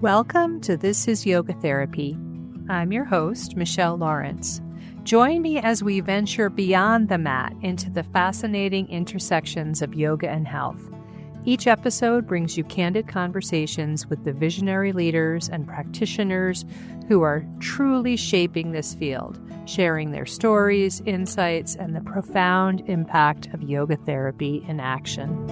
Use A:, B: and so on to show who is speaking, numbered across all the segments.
A: Welcome to This is Yoga Therapy. I'm your host, Michelle Lawrence. Join me as we venture beyond the mat into the fascinating intersections of yoga and health. Each episode brings you candid conversations with the visionary leaders and practitioners who are truly shaping this field, sharing their stories, insights, and the profound impact of yoga therapy in action.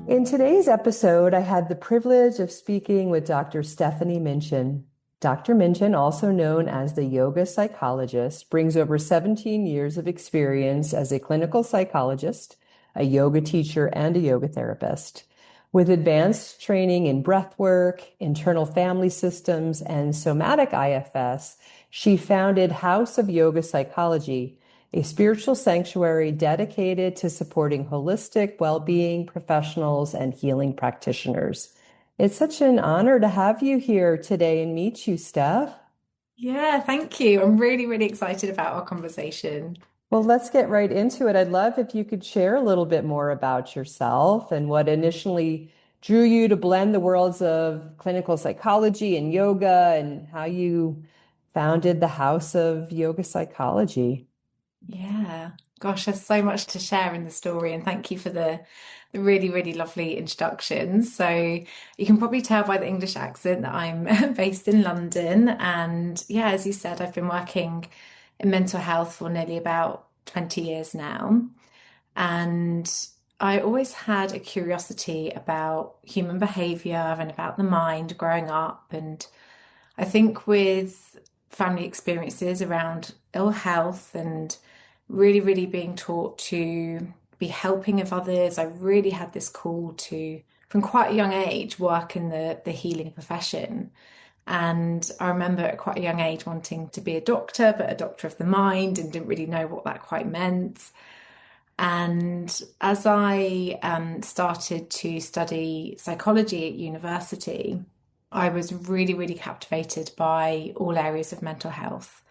A: In today's episode, I had the privilege of speaking with Dr. Stephanie Minchin. Dr. Minchin, also known as the Yoga Psychologist, brings over 17 years of experience as a clinical psychologist, a yoga teacher, and a yoga therapist. With advanced training in breathwork, internal family systems, and somatic IFS, she founded House of Yoga Psychology, a spiritual sanctuary dedicated to supporting holistic well-being professionals and healing practitioners. It's such an honor to have you here today and meet you, Steph.
B: Yeah, thank you. I'm really excited about our conversation.
A: Well, let's get right into it. I'd love if you could share a little bit more about yourself and what initially drew you to blend the worlds of clinical psychology and yoga and how you founded the House of Yoga Psychology.
B: Yeah. Gosh, there's so much to share in the story, and thank you for the really lovely introductions. So you can probably tell by the English accent that I'm based in London. And yeah, as you said, I've been working in mental health for nearly about 20 years now. And I always had a curiosity about human behavior and about the mind growing up. And I think with family experiences around ill health and really being taught to be helping of others, I really had this call to, from quite a young age, work in the healing profession. And I remember at quite a young age wanting to be a doctor, but a doctor of the mind, and didn't really know what that quite meant. And as I started to study psychology at university, I was really captivated by all areas of mental health,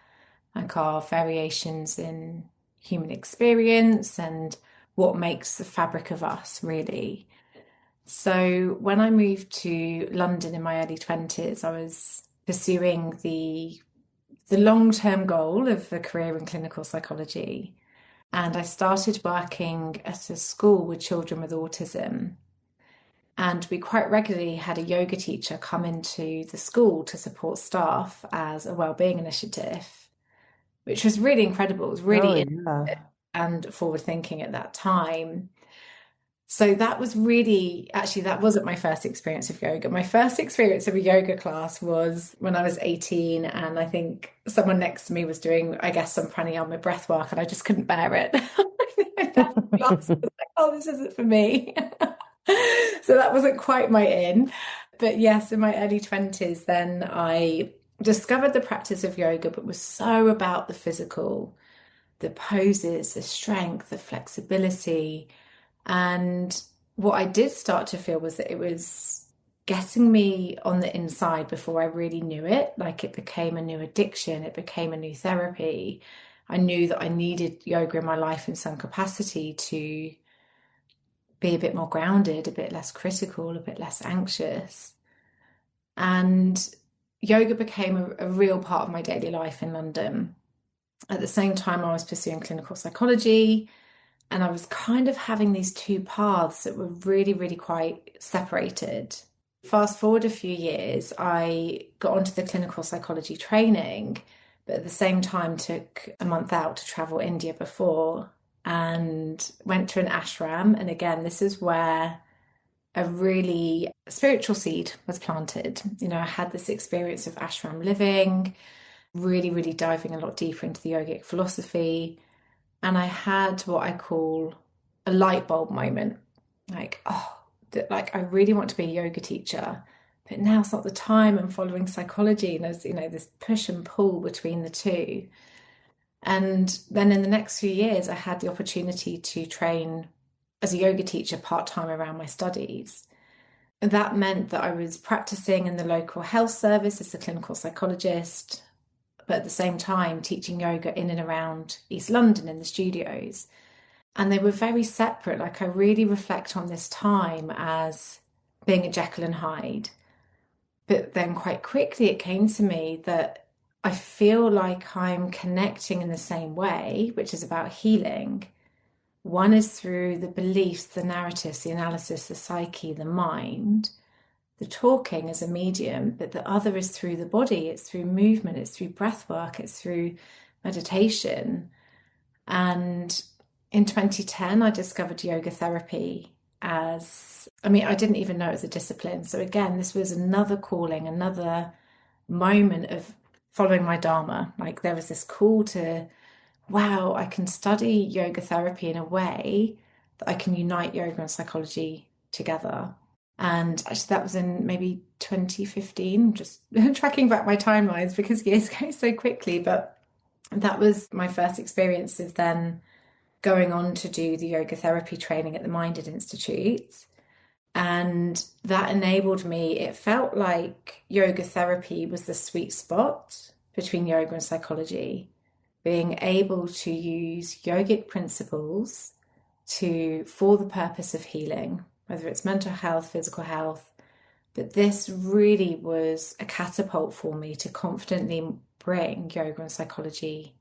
B: like our variations in human experience and what makes the fabric of us, really. So when I moved to London in my early 20s, I was pursuing the long-term goal of a career in clinical psychology. And I started working at a school with children with autism. And we quite regularly had a yoga teacher come into the school to support staff as a wellbeing initiative, which was really incredible. It was really
A: Yeah.
B: and forward thinking at that time. So that was really, actually, that wasn't my first experience of yoga. My first experience of a yoga class was when I was 18, and I think someone next to me was doing, I guess, some pranayama breath work, and I just couldn't bear it. I left the class, I was like, oh, this isn't for me. So that wasn't quite my in. But yes, in my early 20s, then I discovered the practice of yoga, but was so about the physical, the poses, the strength, the flexibility. And what I did start to feel was that it was getting me on the inside before I really knew it. Like, it became a new addiction, it became a new therapy. I knew that I needed yoga in my life in some capacity to be a bit more grounded, a bit less critical, a bit less anxious. And yoga became a real part of my daily life in London. At the same time, I was pursuing clinical psychology, and I was kind of having these two paths that were really quite separated. Fast forward a few years, I got onto the clinical psychology training, but at the same time took a month out to travel India before, and went to an ashram. And again, this is where a really spiritual seed was planted. You know, I had this experience of ashram living, really diving a lot deeper into the yogic philosophy. And I had what I call a light bulb moment. Like, oh, like I really want to be a yoga teacher, but now's not the time. I'm following psychology, and there's, you know, this push and pull between the two. And then in the next few years, I had the opportunity to train as a yoga teacher part-time around my studies. And that meant that I was practicing in the local health service as a clinical psychologist, but at the same time teaching yoga in and around East London in the studios. And they were very separate. Like I really reflect on this time as being a Jekyll and Hyde. But then quite quickly it came to me that I feel like I'm connecting in the same way, which is about healing. One is through the beliefs, the narratives, the analysis, the psyche, the mind, the talking as a medium, but the other is through the body. It's through movement, it's through breath work, it's through meditation. And in 2010, I discovered yoga therapy as, I mean, I didn't even know it was a discipline. So again, this was another calling, another moment of following my dharma. Like there was this call to, wow, I can study yoga therapy in a way that I can unite yoga and psychology together. And actually, that was in maybe 2015, just tracking back my timelines because years go so quickly. But that was my first experience of then going on to do the yoga therapy training at the Minded Institute. And that enabled me, it felt like yoga therapy was the sweet spot between yoga and psychology, being able to use yogic principles for the purpose of healing, whether it's mental health, physical health. But this really was a catapult for me to confidently bring yoga and psychology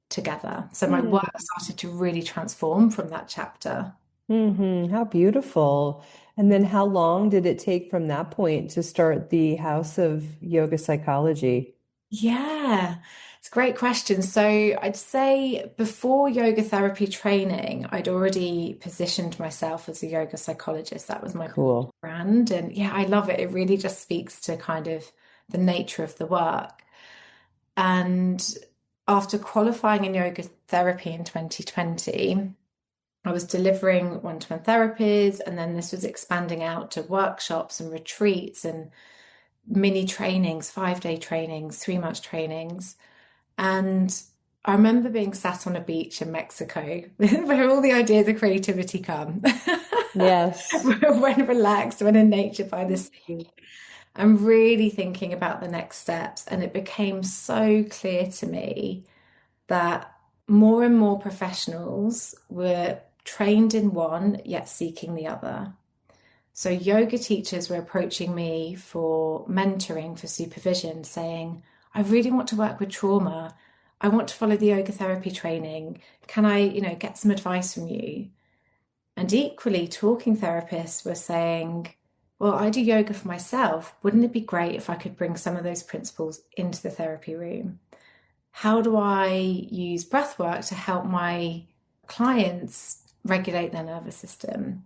B: together. So my work started to really transform from that chapter.
A: How beautiful. And then how long did it take from that point to start the House of Yoga Psychology?
B: Yeah, it's a great question. So I'd say before yoga therapy training, I'd already positioned myself as a yoga psychologist. That was my
A: Cool.
B: brand. And yeah, I love it. It really just speaks to kind of the nature of the work. And after qualifying in yoga therapy in 2020, I was delivering one-to-one therapies, and then this was expanding out to workshops and retreats and mini trainings, 5-day trainings, 3-month trainings. And I remember being sat on a beach in Mexico where all the ideas of creativity come.
A: Yes.
B: When relaxed, when in nature by the sea. I'm really thinking about the next steps. And it became so clear to me that more and more professionals were trained in one, yet seeking the other. So yoga teachers were approaching me for mentoring, for supervision, saying, I really want to work with trauma. I want to follow the yoga therapy training. Can I, get some advice from you? And equally, talking therapists were saying, well, I do yoga for myself. Wouldn't it be great if I could bring some of those principles into the therapy room? How do I use breath work to help my clients regulate their nervous system?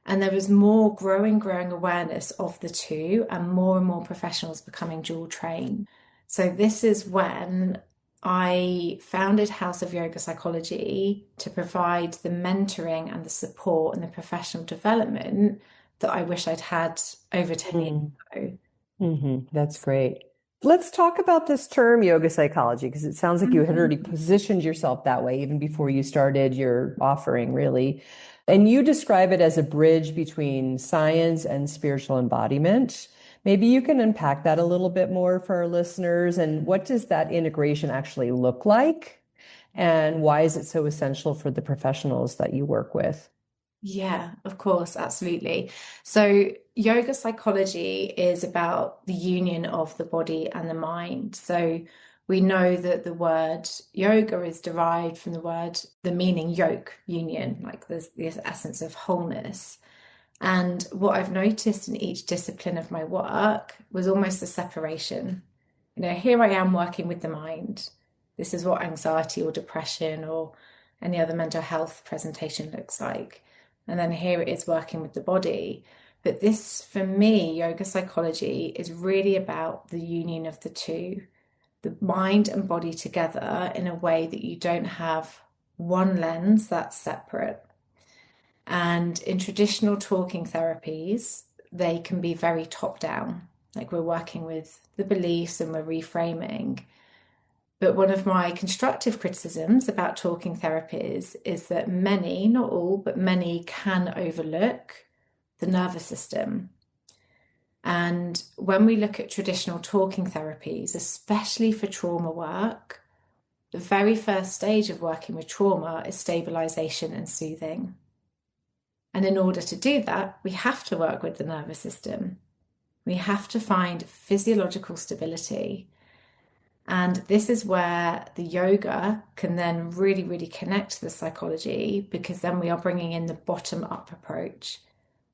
B: And there was more growing awareness of the two, and more professionals becoming dual trained. So this is when I founded House of Yoga Psychology to provide the mentoring and the support and the professional development that I wish I'd had over 10 years ago.
A: That's great. Let's talk about this term yoga psychology, because it sounds like you had already positioned yourself that way even before you started your offering, really. And you describe it as a bridge between science and spiritual embodiment. Maybe you can unpack that a little bit more for our listeners. And what does that integration actually look like? And why is it so essential for the professionals that you work with?
B: Yeah, of course, absolutely. So, yoga psychology is about the union of the body and the mind. So, we know that the word yoga is derived from the meaning yoke, union, like the essence of wholeness. And what I've noticed in each discipline of my work was almost a separation. Here I am working with the mind. This is what anxiety or depression or any other mental health presentation looks like. And then here it is working with the body. But this, for me, yoga psychology is really about the union of the two, the mind and body together in a way that you don't have one lens that's separate. And in traditional talking therapies, they can be very top down. Like we're working with the beliefs and we're reframing. But one of my constructive criticisms about talking therapies is that many, not all, but many can overlook the nervous system. And when we look at traditional talking therapies, especially for trauma work, the very first stage of working with trauma is stabilization and soothing. And in order to do that, we have to work with the nervous system. We have to find physiological stability. And this is where the yoga can then really, really connect to the psychology, because then we are bringing in the bottom up approach,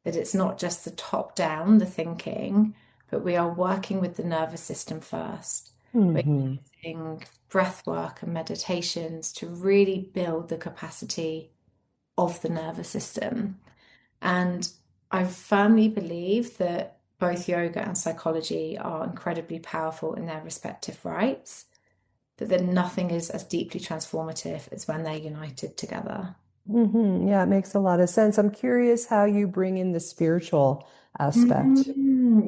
B: that it's not just the top down, the thinking, but we are working with the nervous system first. We're
A: Hmm.
B: using breath work and meditations to really build the capacity of the nervous system. And I firmly believe that both yoga and psychology are incredibly powerful in their respective rights, but that nothing is as deeply transformative as when they're united together.
A: Yeah, it makes a lot of sense. I'm curious how you bring in the spiritual aspect.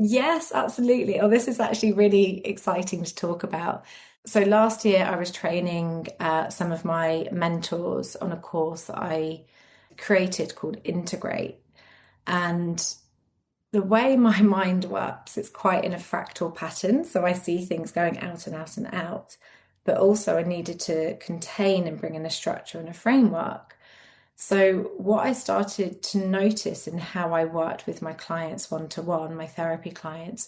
B: Yes, absolutely. Oh, this is actually really exciting to talk about. So last year, I was training some of my mentors on a course that I created called Integrate. And the way my mind works, it's quite in a fractal pattern. So I see things going out and out and out, but also I needed to contain and bring in a structure and a framework. So, what I started to notice in how I worked with my clients one to one, my therapy clients,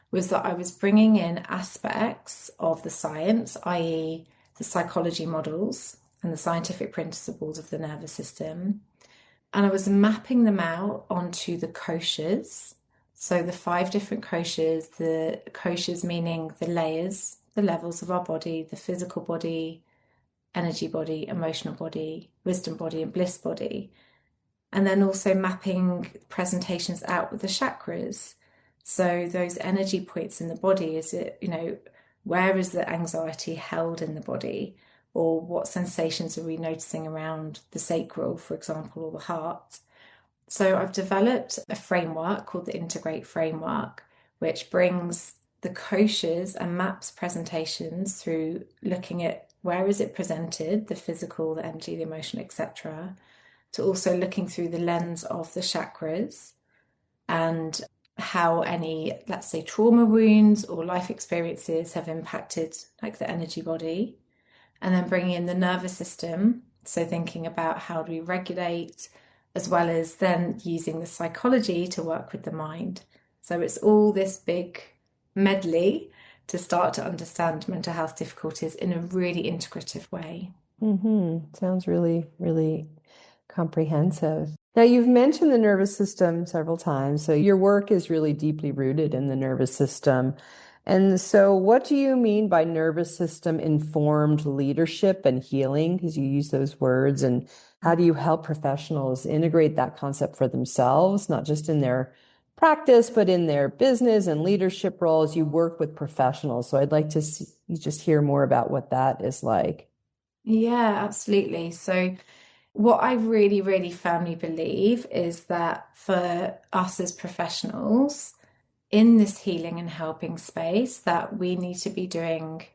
B: was that I was bringing in aspects of the science, i.e., the psychology models and the scientific principles of the nervous system, and I was mapping them out onto the koshas. So, the five different koshas, the koshas meaning the layers, the levels of our body, the physical body, energy body, emotional body, wisdom body, and bliss body. And then also mapping presentations out with the chakras. So those energy points in the body, is it, where is the anxiety held in the body? Or what sensations are we noticing around the sacral, for example, or the heart? So I've developed a framework called the Integrate Framework, which brings the koshas and maps presentations through looking at where is it presented, the physical, the energy, the emotion, etc., to also looking through the lens of the chakras and how any, let's say, trauma wounds or life experiences have impacted like the energy body, and then bringing in the nervous system. So thinking about how do we regulate, as well as then using the psychology to work with the mind. So it's all this big medley to start to understand mental health difficulties in a really integrative way.
A: Sounds really, really comprehensive. Now, you've mentioned the nervous system several times, so your work is really deeply rooted in the nervous system. And so, what do you mean by nervous system informed leadership and healing? Because you use those words. And how do you help professionals integrate that concept for themselves, not just in their practice, but in their business and leadership roles? You work with professionals. So, I'd like to just hear more about what that is like.
B: Yeah, absolutely. So what I really, really firmly believe is that for us as professionals in this healing and helping space, that we need to be doing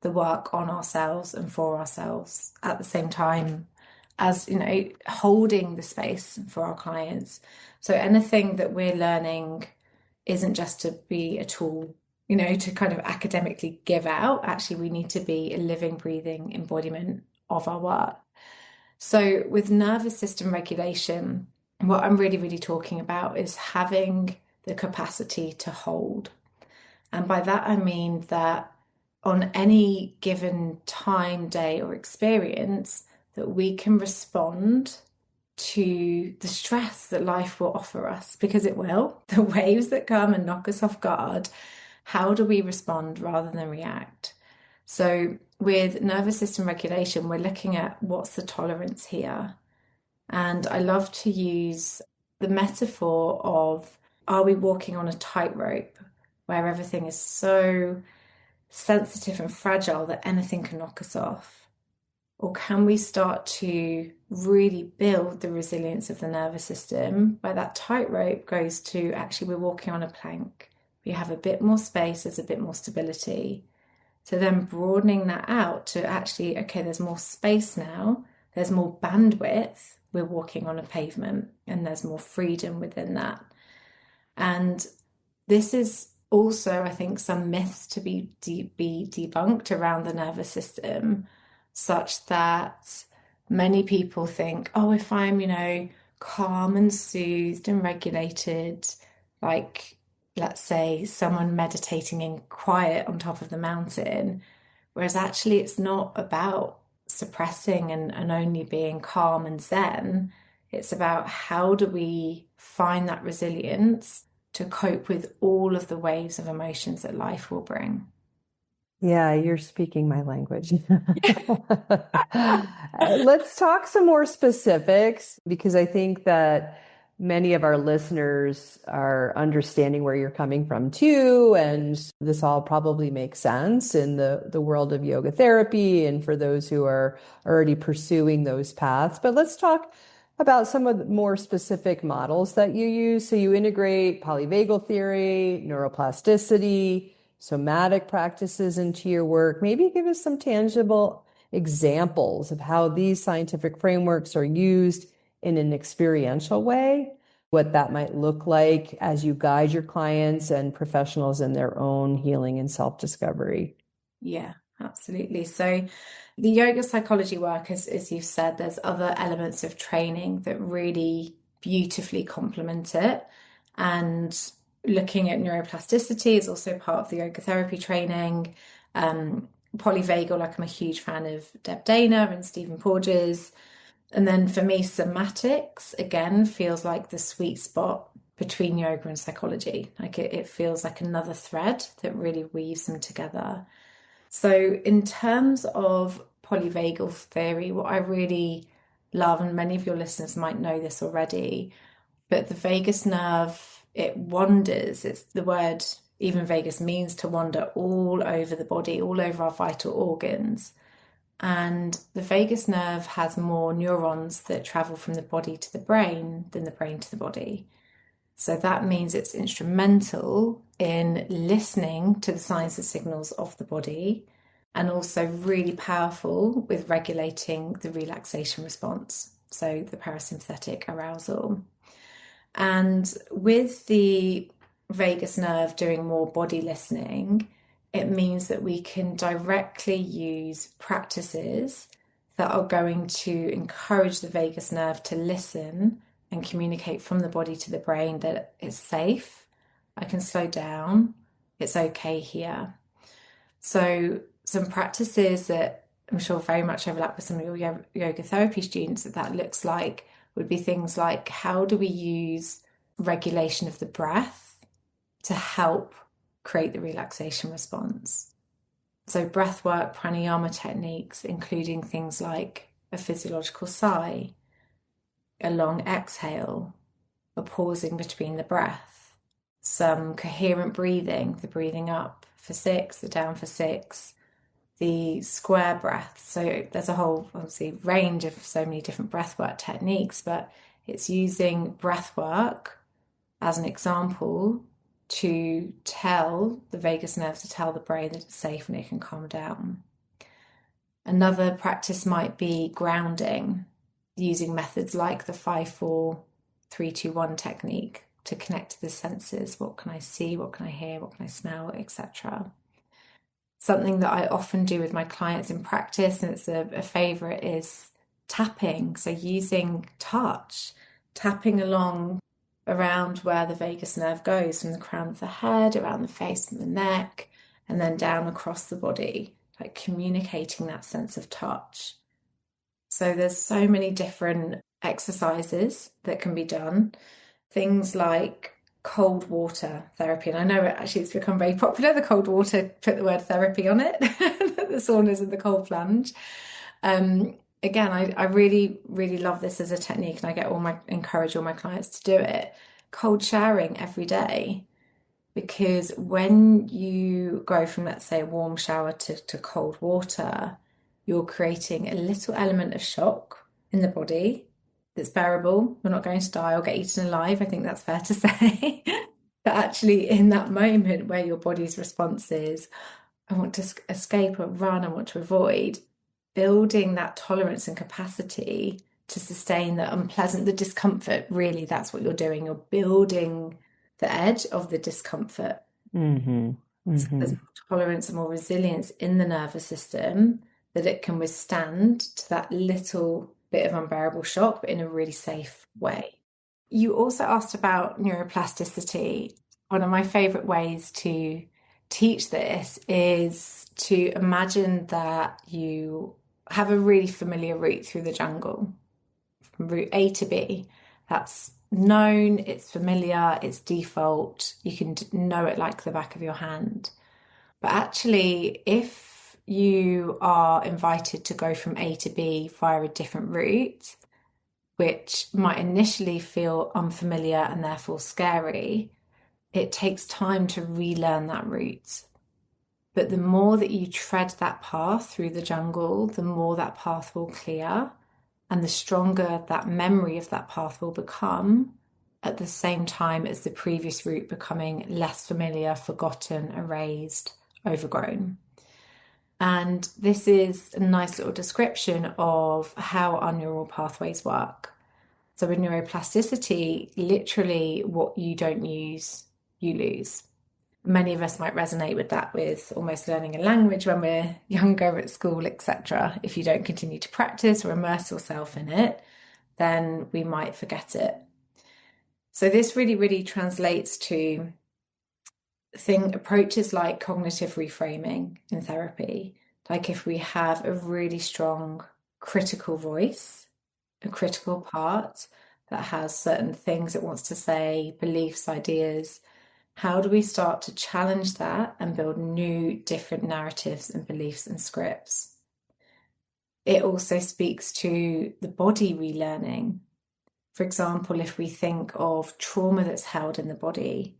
B: the work on ourselves and for ourselves at the same time as, holding the space for our clients. So anything that we're learning isn't just to be a tool, to kind of academically give out. Actually, we need to be a living, breathing embodiment of our work. So, with nervous system regulation, what I'm really, really talking about is having the capacity to hold. And by that, I mean that on any given time, day, or experience, that we can respond to the stress that life will offer us, because it will, the waves that come and knock us off guard. How do we respond rather than react? So, with nervous system regulation, we're looking at what's the tolerance here. And I love to use the metaphor of, are we walking on a tightrope where everything is so sensitive and fragile that anything can knock us off? Or can we start to really build the resilience of the nervous system where that tightrope goes to actually we're walking on a plank? We have a bit more space, there's a bit more stability. So then broadening that out to actually, okay, there's more space now, there's more bandwidth, we're walking on a pavement, and there's more freedom within that. And this is also, I think, some myths to be debunked around the nervous system. such that many people think, oh, if I'm, calm and soothed and regulated, like let's say someone meditating in quiet on top of the mountain, whereas actually it's not about suppressing and only being calm and zen. It's about how do we find that resilience to cope with all of the waves of emotions that life will bring.
A: Yeah, you're speaking my language. Let's talk some more specifics because I think that many of our listeners are understanding where you're coming from too, and this all probably makes sense in the world of yoga therapy and for those who are already pursuing those paths. But let's talk about some of the more specific models that you use. So you integrate polyvagal theory, neuroplasticity, somatic practices into your work. Maybe give us some tangible examples of how these scientific frameworks are used in an experiential way, what that might look like as you guide your clients and professionals in their own healing and self-discovery.
B: Yeah, absolutely. So the yoga psychology work, as you've said, there's other elements of training that really beautifully complement it. And looking at neuroplasticity is also part of the yoga therapy training. Polyvagal, like I'm a huge fan of Deb Dana and Stephen Porges. And then for me, somatics, again, feels like the sweet spot between yoga and psychology. Like it feels like another thread that really weaves them together. So, in terms of polyvagal theory, what I really love, and many of your listeners might know this already, but the vagus nerve, it wanders. It's the word, even vagus means to wander all over the body, all over our vital organs. And the vagus nerve has more neurons that travel from the body to the brain than the brain to the body. So that means it's instrumental in listening to the signs and signals of the body and also really powerful with regulating the relaxation response, so the parasympathetic arousal. And with the vagus nerve doing more body listening, it means that we can directly use practices that are going to encourage the vagus nerve to listen and communicate from the body to the brain that it's safe, I can slow down, it's okay here. So, some practices that I'm sure very much overlap with some of your yoga therapy students that looks like would be things like how do we use regulation of the breath to help create the relaxation response? So, breath work, pranayama techniques, including things like a physiological sigh, a long exhale, a pausing between the breath, some coherent breathing, the breathing up for 6, the down for 6, the square breath. So there's a whole, obviously, range of so many different breathwork techniques, but it's using breathwork as an example to tell the vagus nerve to tell the brain that it's safe and it can calm down. Another practice might be grounding, using methods like the 5-4-3-2-1 technique to connect to the senses. What can I see? What can I hear? What can I smell? Etc. Something that I often do with my clients in practice, and it's a favorite, is tapping. So using touch, tapping along around where the vagus nerve goes from the crown of the head, around the face and the neck, and then down across the body, like communicating that sense of touch. So there's so many different exercises that can be done. Things like cold water therapy. And I know actually it's become very popular, the cold water, put the word therapy on it, the saunas and the cold plunge. Again, I really, really love this as a technique, and encourage all my clients to do it. Cold showering every day, because when you go from, let's say, a warm shower to cold water, you're creating a little element of shock in the body that's bearable. We're not going to die or get eaten alive. I think that's fair to say. But actually, in that moment where your body's response is, I want to escape or run, I want to avoid, building that tolerance and capacity to sustain the unpleasant, the discomfort, really, that's what you're doing. You're building the edge of the discomfort.
A: Mm-hmm.
B: So
A: Mm-hmm.
B: there's more tolerance and more resilience in the nervous system that it can withstand to that little bit of unbearable shock, but in a really safe way. You also asked about neuroplasticity. One of my favorite ways to teach this is to imagine that you have a really familiar route through the jungle, from route A to B. That's known, it's familiar, it's default. You can know it like the back of your hand. But actually, if you are invited to go from A to B via a different route, which might initially feel unfamiliar and therefore scary, it takes time to relearn that route. But the more that you tread that path through the jungle, the more that path will clear and the stronger that memory of that path will become at the same time as the previous route becoming less familiar, forgotten, erased, overgrown. And this is a nice little description of how our neural pathways work. So with neuroplasticity, literally what you don't use, you lose. Many of us might resonate with that, with almost learning a language when we're younger at school, etc. If you don't continue to practice or immerse yourself in it, then we might forget it. So this really, really translates to approaches like cognitive reframing in therapy. Like if we have a really strong critical voice, a critical part that has certain things it wants to say, beliefs, ideas, how do we start to challenge that and build new, different narratives and beliefs and scripts? It also speaks to the body relearning. For example, if we think of trauma that's held in the body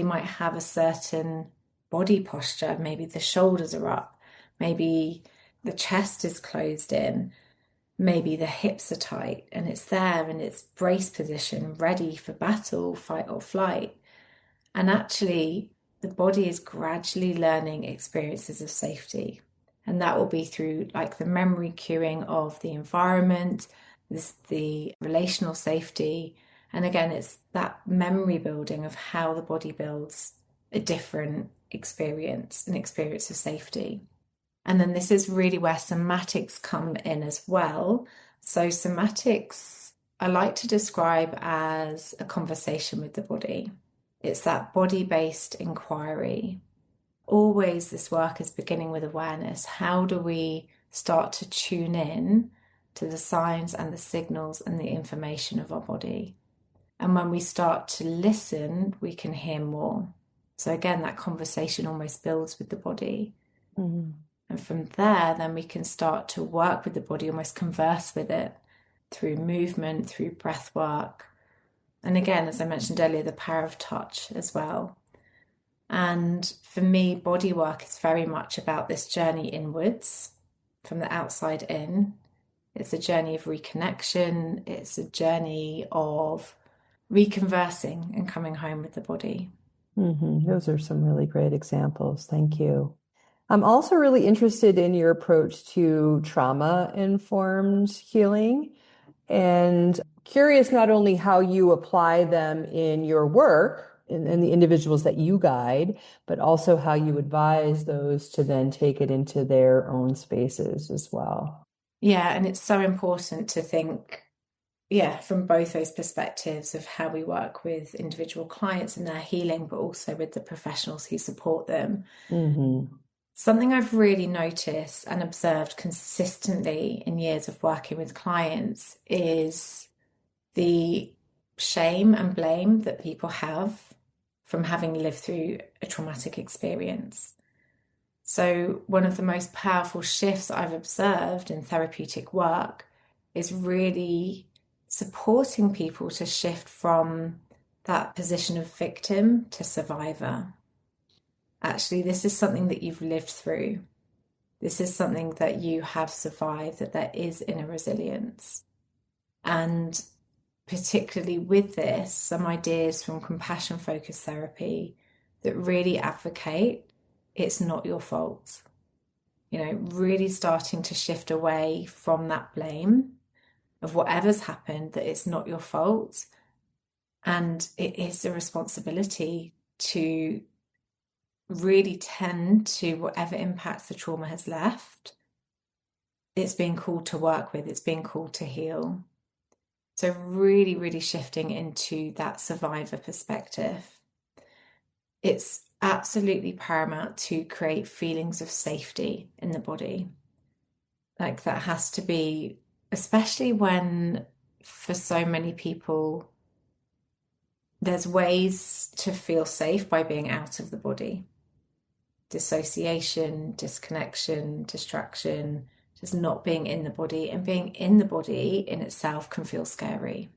B: might have a certain body posture. Maybe the shoulders are up, maybe the chest is closed in, maybe the hips are tight and it's there in its brace position, ready for battle, fight or flight. And actually, the body is gradually learning experiences of safety. And that will be through like the memory cueing of the environment, the relational safety. And again, it's that memory building of how the body builds a different experience, an experience of safety. And then this is really where somatics come in as well. So somatics, I like to describe as a conversation with the body. It's that body-based inquiry. Always this work is beginning with awareness. How do we start to tune in to the signs and the signals and the information of our body? And when we start to listen, we can hear more. So again, that conversation almost builds with the body. Mm-hmm. And from there, then we can start to work with the body, almost converse with it through movement, through breath work. And again, as I mentioned earlier, the power of touch as well. And for me, body work is very much about this journey inwards from the outside in. It's a journey of reconnection. It's a journey of reconversing and coming home with the body.
A: Mm-hmm. Those are some really great examples. Thank you. I'm also really interested in your approach to trauma-informed healing and curious not only how you apply them in your work and the individuals that you guide, but also how you advise those to then take it into their own spaces as well.
B: Yeah, and it's so important to think, from both those perspectives of how we work with individual clients and their healing, but also with the professionals who support them. Mm-hmm. Something I've really noticed and observed consistently in years of working with clients is the shame and blame that people have from having lived through a traumatic experience. So one of the most powerful shifts I've observed in therapeutic work is really supporting people to shift from that position of victim to survivor. Actually, this is something that you've lived through. This is something that you have survived, that there is inner resilience. And particularly with this, some ideas from compassion focused therapy that really advocate it's not your fault. Really starting to shift away from that blame of whatever's happened, that it's not your fault. And it is a responsibility to really tend to whatever impacts the trauma has left it's being called to work with, it's being called to heal. So really, really shifting into that survivor perspective. It's absolutely paramount to create feelings of safety in the body. Like that has to be, especially when for so many people, there's ways to feel safe by being out of the body. Dissociation, disconnection, distraction, just not being in the body. And being in the body in itself can feel scary.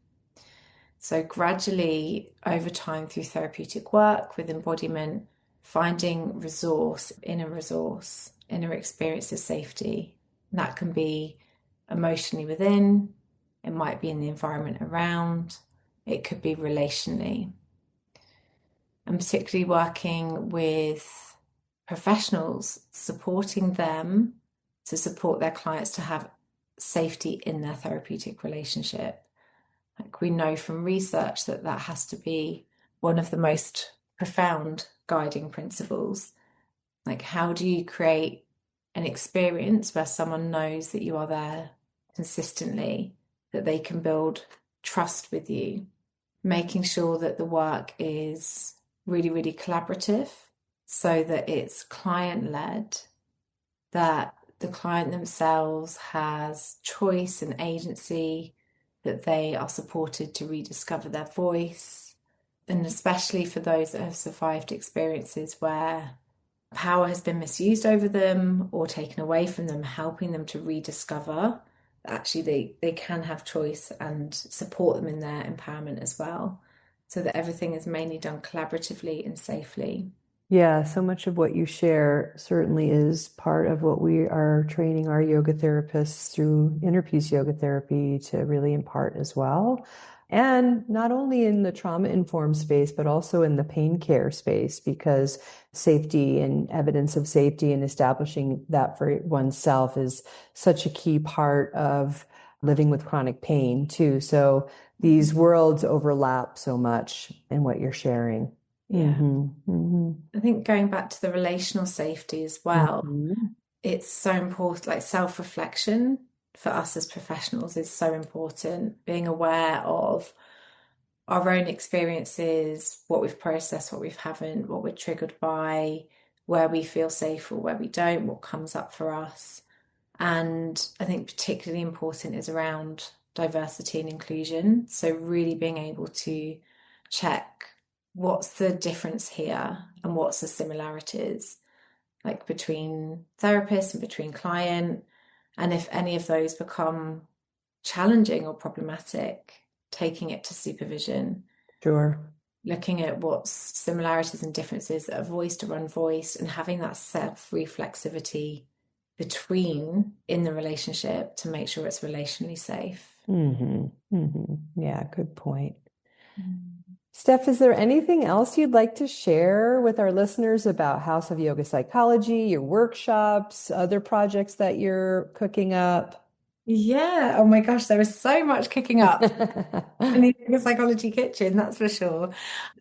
B: So, gradually over time through therapeutic work with embodiment, finding resource, inner experience of safety. And that can be emotionally within, it might be in the environment around, it could be relationally. And particularly working with professionals, supporting them to support their clients to have safety in their therapeutic relationship. Like we know from research that that has to be one of the most profound guiding principles. Like, how do you create an experience where someone knows that you are there consistently, that they can build trust with you, making sure that the work is really, really collaborative so that it's client led, that the client themselves has choice and agency, that they are supported to rediscover their voice. And especially for those that have survived experiences where power has been misused over them or taken away from them, helping them to rediscover that actually they can have choice and support them in their empowerment as well. So that everything is mainly done collaboratively and safely.
A: Yeah, so much of what you share certainly is part of what we are training our yoga therapists through inner peace yoga therapy to really impart as well. And not only in the trauma-informed space, but also in the pain care space, because safety and evidence of safety and establishing that for oneself is such a key part of living with chronic pain too. So these worlds overlap so much in what you're sharing.
B: Yeah.
A: Mm-hmm.
B: I think going back to the relational safety as well,
A: Mm-hmm.
B: it's so important, like self-reflection for us as professionals is so important. Being aware of our own experiences, what we've processed, what we haven't, what we're triggered by, where we feel safe or where we don't, what comes up for us. And I think particularly important is around diversity and inclusion. So really being able to check what's the difference here and what's the similarities, like between therapist and between client. And if any of those become challenging or problematic, taking it to supervision,
A: Sure.
B: looking at what's similarities and differences that are voiced or unvoiced, and having that self-reflexivity between in the relationship to make sure it's relationally safe.
A: Mm-hmm. Mm-hmm. Yeah, good point. Steph, is there anything else you'd like to share with our listeners about House of Yoga Psychology, your workshops, other projects that you're cooking up?
B: Yeah. Oh my gosh, there is so much kicking up in the Yoga Psychology kitchen, that's for sure.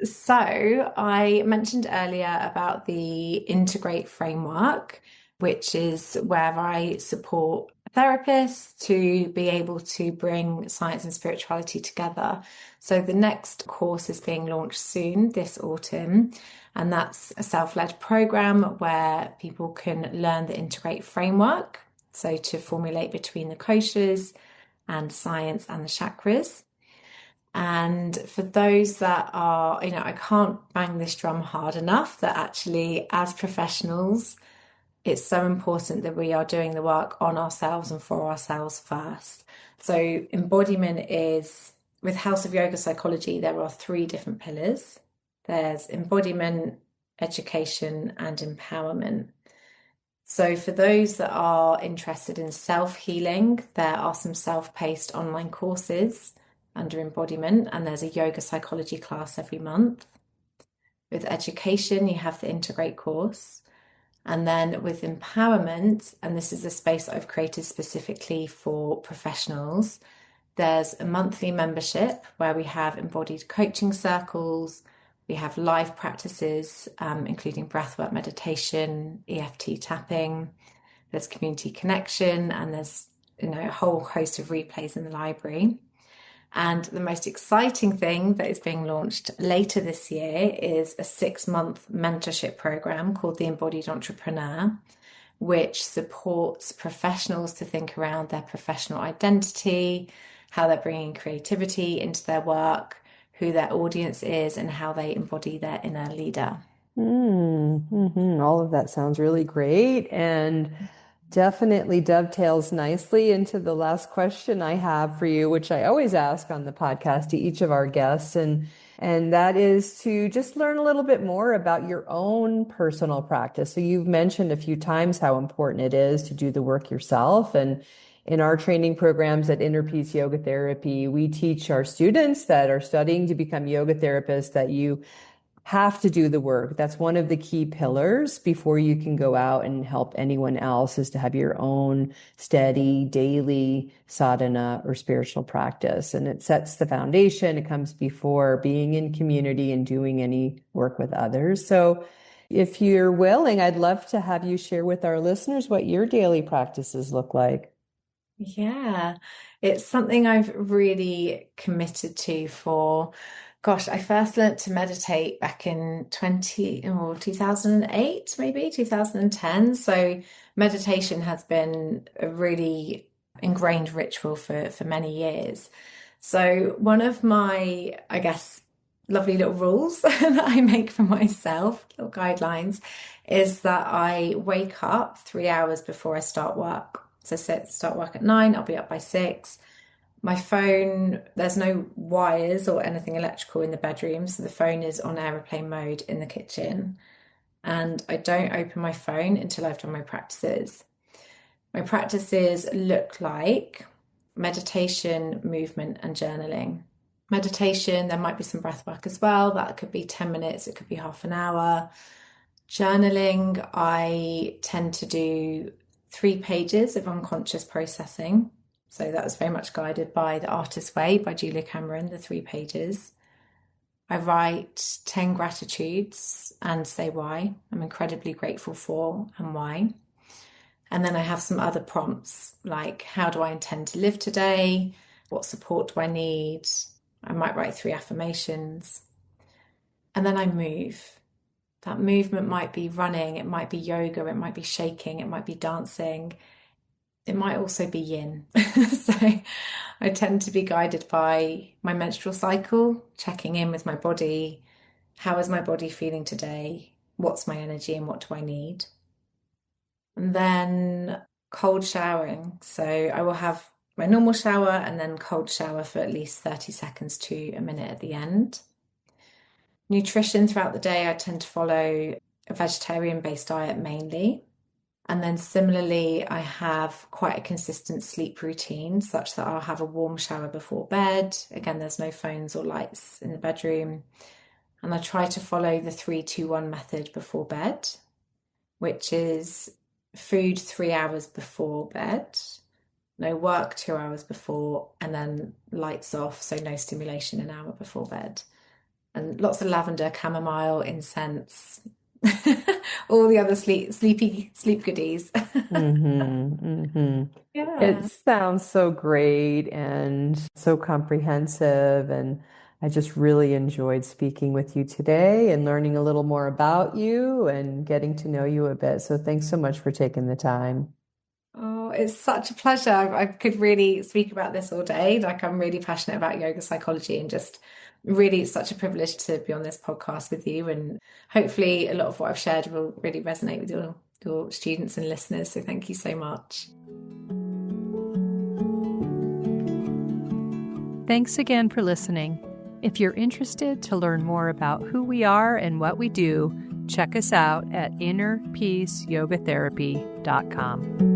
B: So I mentioned earlier about the Integrate framework, which is where I support therapists to be able to bring science and spirituality together. So the next course is being launched soon this autumn, and that's a self-led program where people can learn the Integrate framework. So to formulate between the koshas and science and the chakras. And for those that are, I can't bang this drum hard enough that actually, as professionals, it's so important that we are doing the work on ourselves and for ourselves first. So, embodiment is with House of Yoga Psychology, there are three different pillars there's embodiment, education, and empowerment. So, for those that are interested in self-healing, there are some self-paced online courses under embodiment, and there's a yoga psychology class every month. With education, you have the Integrate course. And then with empowerment, and this is a space that I've created specifically for professionals, there's a monthly membership where we have embodied coaching circles, we have live practices, including breathwork meditation, EFT tapping. there's community connection, and there's a whole host of replays in the library. And the most exciting thing that is being launched later this year is a 6-month mentorship program called the Embodied Entrepreneur, which supports professionals to think around their professional identity, how they're bringing creativity into their work, who their audience is, and how they embody their inner leader.
A: All of that sounds really great and definitely dovetails nicely into the last question I have for you, which I always ask on the podcast to each of our guests. And that is to just learn a little bit more about your own personal practice. So you've mentioned a few times how important it is to do the work yourself. And in our training programs at Inner Peace Yoga Therapy, we teach our students that are studying to become yoga therapists that you have to do the work. That's one of the key pillars before you can go out and help anyone else, is to have your own steady daily sadhana or spiritual practice. And it sets the foundation. It comes before being in community and doing any work with others. So if you're willing, I'd love to have you share with our listeners what your daily practices look like.
B: Yeah, it's something I've really committed to for, gosh, I first learnt to meditate back in 2008, maybe 2010. So meditation has been a really ingrained ritual for many years. So one of my, I guess, lovely little rules that I make for myself, little guidelines, is that I wake up 3 hours before I start work. So start work at 9, I'll be up by 6. My phone, there's no wires or anything electrical in the bedroom, so the phone is on airplane mode in the kitchen. And I don't open my phone until I've done my practices. My practices look like meditation, movement, and journaling. Meditation, there might be some breath work as well. That could be 10 minutes, it could be half an hour. Journaling, I tend to do 3 pages of unconscious processing. So that was very much guided by The Artist's Way by Julia Cameron, the 3 pages. I write 10 gratitudes and say why I'm incredibly grateful for and why. And then I have some other prompts like, how do I intend to live today? What support do I need? I might write 3 affirmations. And then I move. That movement might be running, it might be yoga, it might be shaking, it might be dancing. It might also be yin. So I tend to be guided by my menstrual cycle, checking in with my body. How is my body feeling today? What's my energy and what do I need? And then cold showering. So I will have my normal shower and then cold shower for at least 30 seconds to a minute at the end. Nutrition throughout the day, I tend to follow a vegetarian-based diet mainly. And then similarly, I have quite a consistent sleep routine such that I'll have a warm shower before bed. Again, there's no phones or lights in the bedroom. And I try to follow the 3-2-1 method before bed, which is food 3 hours before bed, no work 2 hours before, and then lights off, so no stimulation an hour before bed. And lots of lavender, chamomile, incense, all the other sleep goodies. Yeah.
A: It sounds so great and so comprehensive. And I just really enjoyed speaking with you today and learning a little more about you and getting to know you a bit. So thanks so much for taking the time.
B: Oh, it's such a pleasure. I could really speak about this all day. Like, I'm really passionate about yoga psychology, and just really it's such a privilege to be on this podcast with you. And hopefully a lot of what I've shared will really resonate with your students and listeners. So thank you so much.
C: Thanks again for listening. If you're interested to learn more about who we are and what we do, check us out at innerpeaceyogatherapy.com.